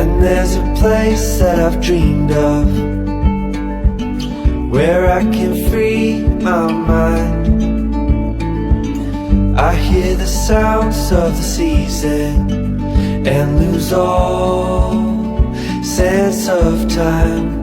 And there's a place that I've dreamed of, where I can free my mind. I hear the sounds of the season and lose all sense of time.